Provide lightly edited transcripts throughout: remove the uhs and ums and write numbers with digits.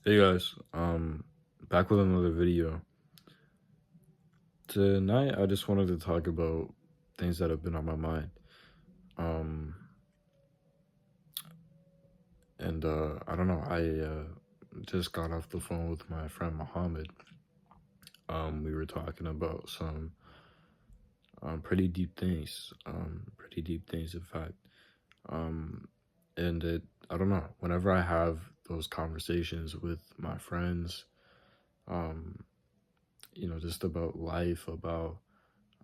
Hey guys, back with another video. Tonight I just wanted to talk about things that have been on my mind. Um and I don't know, I just got off the phone with my friend Mohammed. We were talking about some pretty deep things. Pretty deep things in fact. Um and it I don't know, whenever I have those conversations with my friends, um, just about life, about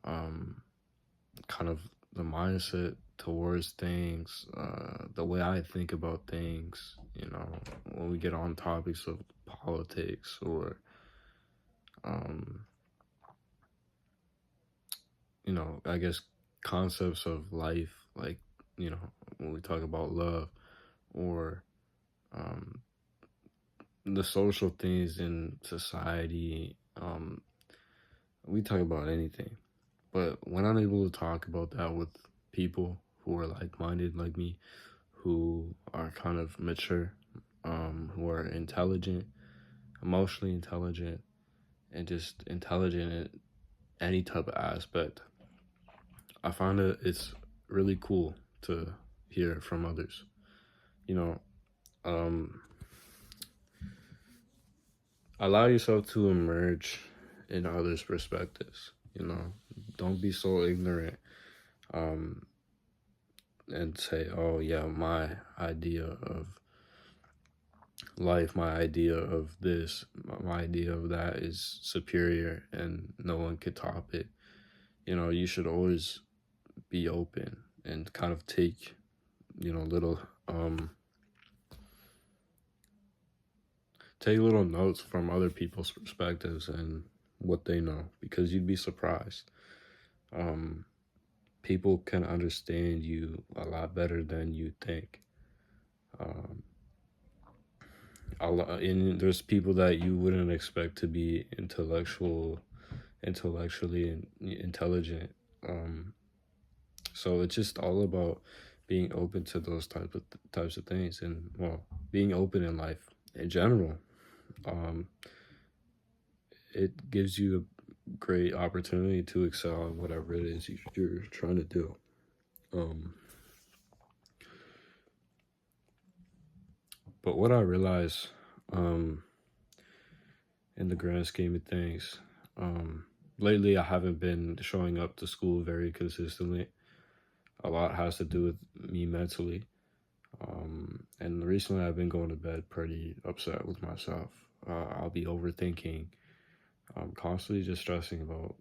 um kind of the mindset towards things, the way I think about things, when we get on topics of politics or, um, I guess concepts of life, like, when we talk about love or um, the social things in society, we talk about anything. But when I'm able to talk about that with people who are like minded like me, who are kind of mature, who are intelligent, emotionally intelligent, and just intelligent in any type of aspect, I find that it's really cool to hear from others. You know, um, allow yourself to emerge in others' perspectives. Don't be so ignorant, um, and say, "Oh yeah, my idea of life, my idea of this, my idea of that is superior and no one could top it." You should always be open and kind of take, little take little notes from other people's perspectives and what they know, because you'd be surprised. Um People can understand you a lot better than you think. Um and there's people that you wouldn't expect to be intellectually and intelligent. Um, so it's just all about being open to those types of things, and well, being open in life in general. Um, it gives you a great opportunity to excel in whatever it is you're trying to do. Um, but what I realize, um, in the grand scheme of things, um, lately I haven't been showing up to school very consistently. A lot has to do with me mentally. And recently I've been going to bed pretty upset with myself. I'll be overthinking, constantly just stressing about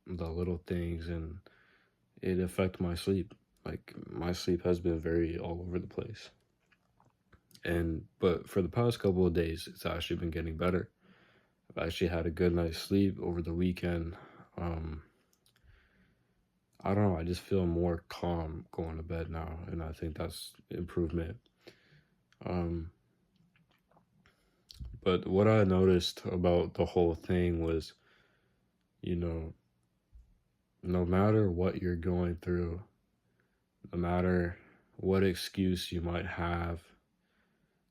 the little things, and it affects my sleep. Like, my sleep has been very all over the place. But for the past couple of days, it's actually been getting better. I've actually had a good night's sleep over the weekend. Um, I don't know, I just feel more calm going to bed now, and I think that's improvement. Um, But what I noticed about the whole thing was, you know, no matter what you're going through, no matter what excuse you might have,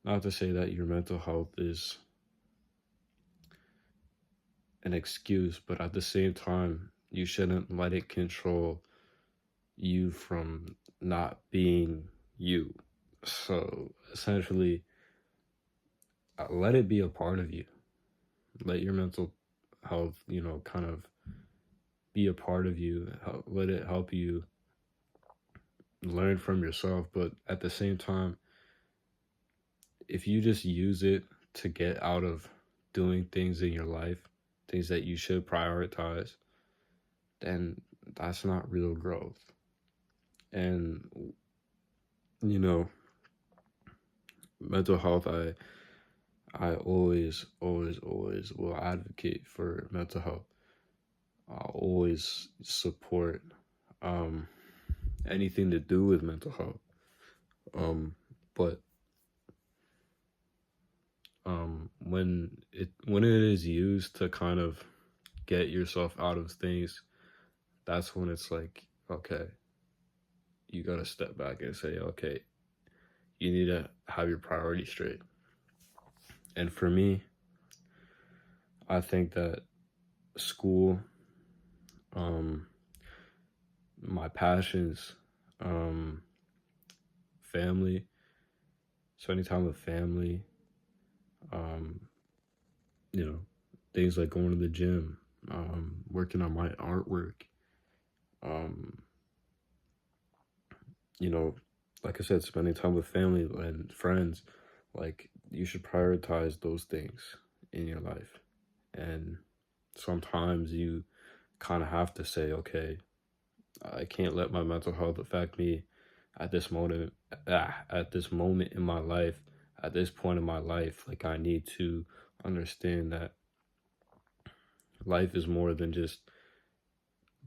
not to say that your mental health is an excuse, but at the same time, you shouldn't let it control you from not being you. So essentially, let it be a part of you. Let your mental health, kind of be a part of you. Let it help you learn from yourself, but at the same time, if you just use it to get out of doing things in your life, things that you should prioritize, then that's not real growth. And you know, mental health, I always will advocate for mental health. I'll always support um anything to do with mental health. But when it is used to kind of get yourself out of things, that's when it's like, okay, you gotta step back and say, okay, you need to have your priorities straight. And for me, I think that school, um, my passions, um, family, spending time with family, um, you know, things like going to the gym, working on my artwork, um, you know, like I said, spending time with family and friends, like you should prioritize those things in your life. And sometimes you kind of have to say, okay, I can't let my mental health affect me at this moment, at this moment in my life, at this point in my life. Like I need to understand that life is more than just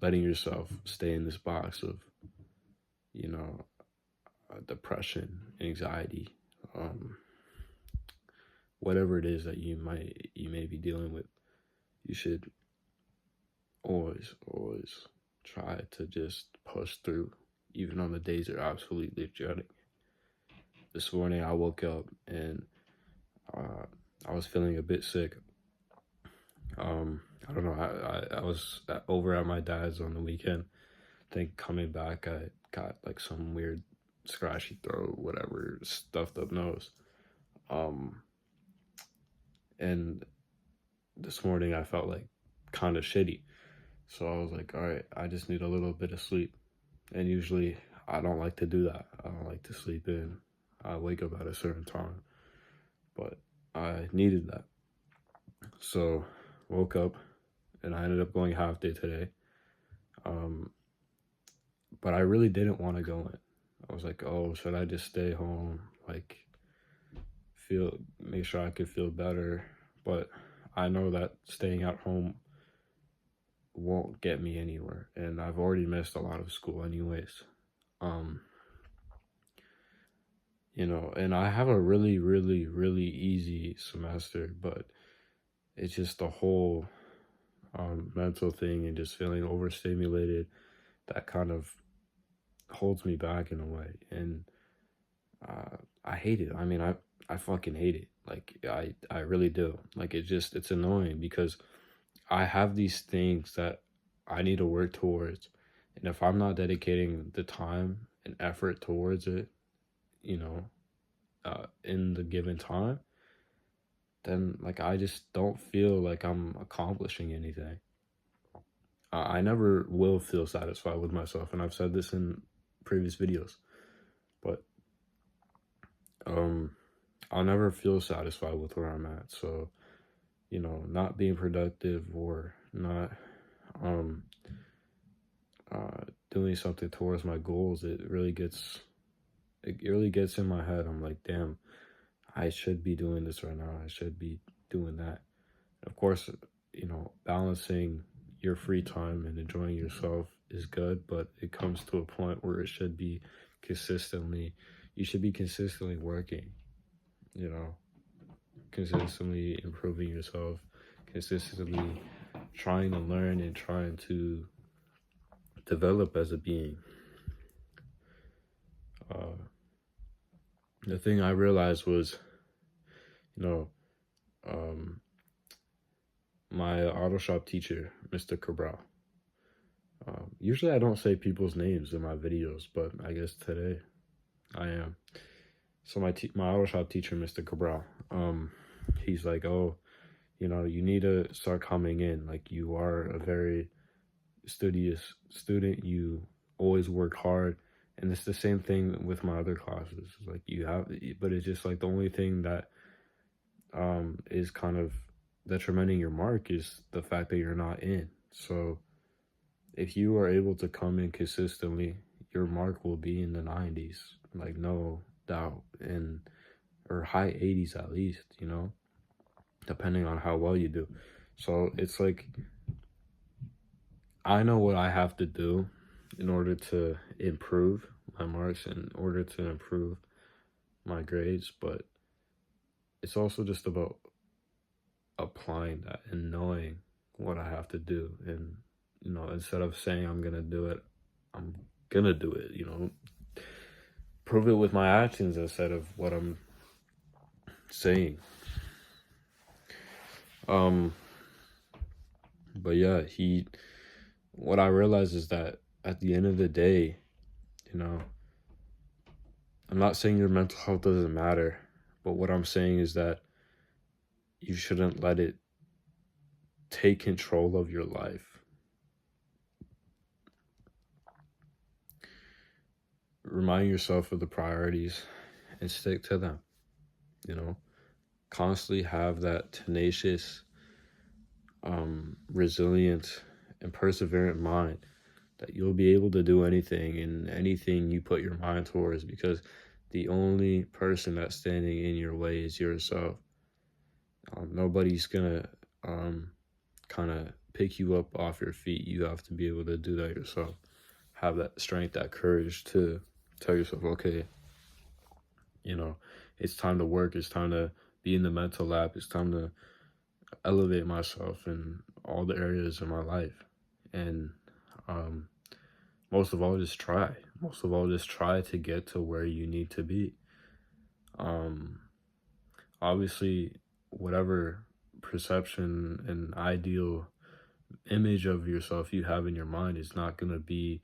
letting yourself stay in this box of, you know, depression, anxiety, um, whatever it is that you may be dealing with. You should always try to just push through, even on the days you're absolutely dreading. This morning I woke up and uh, I was feeling a bit sick. I don't know. I was over at my dad's on the weekend. I think coming back, I got like some weird scratchy throat, whatever, stuffed up nose. Um, and this morning I felt like kind of shitty. So I was like, all right, I just need a little bit of sleep. And usually I don't like to do that. I don't like to sleep in. I wake up at a certain time. But I needed that. So woke up and I ended up going half day today. Um, but I really didn't want to go in. I was like, oh, should I just stay home? Like, make sure I could feel better. But I know that staying at home won't get me anywhere. And I've already missed a lot of school anyways. Um, and I have a really, really, really easy semester, but it's just the whole mental thing and just feeling overstimulated that kind of holds me back in a way. And I hate it. I mean, I fucking hate it. Like, I really do. Like, it's annoying because I have these things that I need to work towards. And if I'm not dedicating the time and effort towards it, you know, in the given time, then like I just don't feel like I'm accomplishing anything. I never will feel satisfied with myself, and I've said this in previous videos, but I'll never feel satisfied with where I'm at. So, not being productive or not um doing something towards my goals, it really gets in my head. I'm like, damn, I should be doing this right now. I should be doing that. Of course, balancing your free time and enjoying yourself is good, but it comes to a point where you should be consistently working, consistently improving yourself, consistently trying to learn and trying to develop as a being. The thing I realized was, my auto shop teacher, Mr. Cabral. Usually I don't say people's names in my videos, but I guess today I am. So my auto shop teacher, Mr. Cabral, he's like, oh, you need to start coming in. Like, you are a very studious student. You always work hard. And it's the same thing with my other classes. Like, but it's just like the only thing that is kind of detrimenting your mark is the fact that you're not in. So if you are able to come in consistently, your mark will be in the 90s, like no doubt, or high 80s at least, depending on how well you do. So it's like, I know what I have to do in order to improve my marks, in order to improve my grades, but it's also just about applying that and knowing what I have to do. And, instead of saying I'm going to do it, I'm going to do it, prove it with my actions instead of what I'm saying. Um, but yeah, what I realized is that at the end of the day, you know, I'm not saying your mental health doesn't matter, but what I'm saying is that you shouldn't let it take control of your life. Remind yourself of the priorities and stick to them. You know, constantly have that tenacious, resilient, and perseverant mind that you'll be able to do anything and anything you put your mind towards, because the only person that's standing in your way is yourself. Nobody's gonna kind of pick you up off your feet. You have to be able to do that yourself. Have that strength, that courage to tell yourself, okay, you know, it's time to work. It's time to be in the mental lab. It's time to elevate myself in all the areas of my life. And um, most of all, just try. Most of all, just try to get to where you need to be. Um, Obviously, whatever perception and ideal image of yourself you have in your mind is not going to be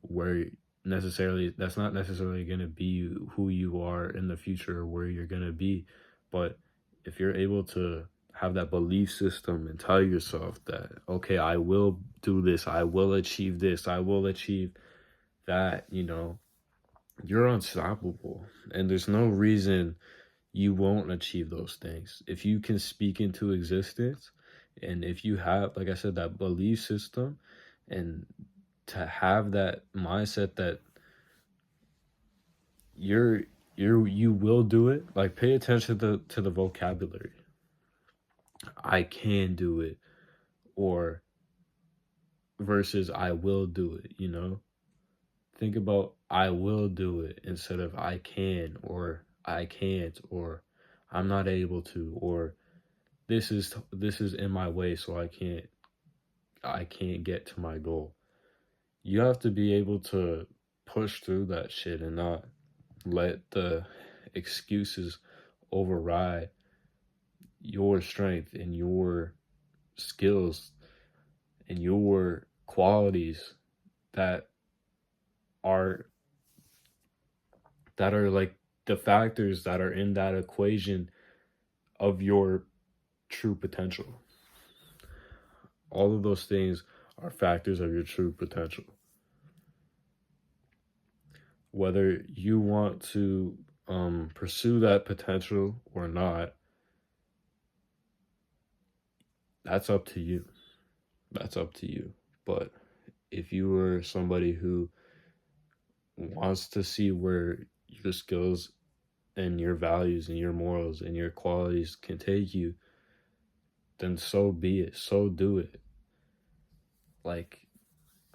where that's not necessarily going to be who you are in the future or where you're going to be. But if you're able to have that belief system and tell yourself that, okay, I will do this, I will achieve this, I will achieve that, you're unstoppable. And there's no reason you won't achieve those things. If you can speak into existence, and if you have, like I said, that belief system, and to have that mindset that you will do it. Like, pay attention to the vocabulary. I can do it, or versus I will do it. Think about I will do it instead of I can, or I can't, or I'm not able to, or this is in my way, so I can't get to my goal. You have to be able to push through that shit and not let the excuses override your strength and your skills and your qualities that are like the factors that are in that equation of your true potential. All of those things are factors of your true potential. Whether you want to pursue that potential or not, that's up to you. That's up to you. But if you were somebody who wants to see where your skills and your values and your morals and your qualities can take you, then so be it. So do it. Like,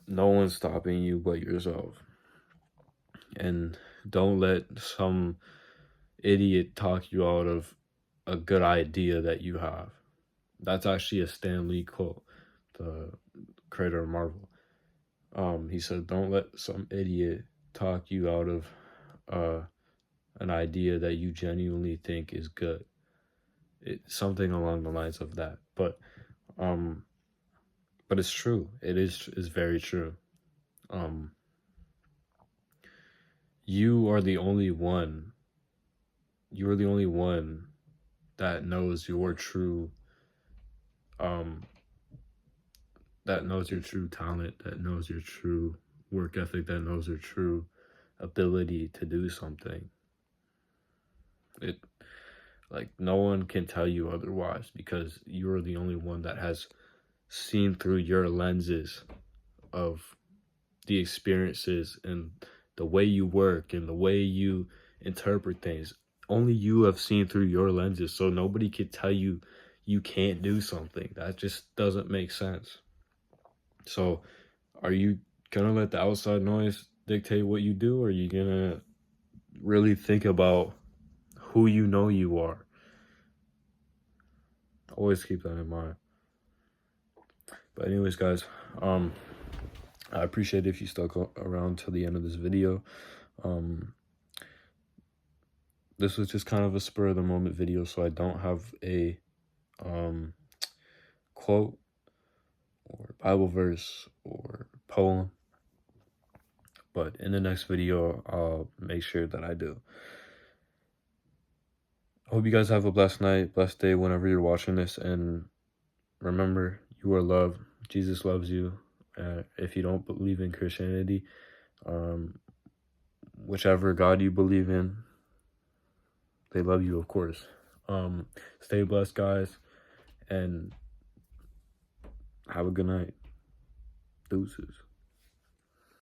no one's stopping you but yourself. And don't let some idiot talk you out of a good idea that you have. That's actually a Stan Lee quote, the creator of Marvel. He said, "Don't let some idiot talk you out of an idea that you genuinely think is good." Something along the lines of that. Um, but it's true. It is very true. Um, you are the only one. You are the only one that knows your true um that knows your true talent, that knows your true work ethic, that knows your true ability to do something. It Like, no one can tell you otherwise, because you're the only one that has seen through your lenses of the experiences and the way you work and the way you interpret things. Only you have seen through your lenses, so nobody can tell you you can't do something. That just doesn't make sense. So, are you gonna let the outside noise dictate what you do, or are you gonna really think about who you know you are? Always keep that in mind. But anyways, guys, I appreciate if you stuck around till the end of this video. This was just kind of a spur of the moment video, so I don't have a quote or Bible verse or poem. But in the next video, I'll make sure that I do. I hope you guys have a blessed night, blessed day whenever you're watching this. And remember, you are loved. Jesus loves you. If you don't believe in Christianity, whichever God you believe in, they love you, of course. Stay blessed, guys, and have a good night. Deuces.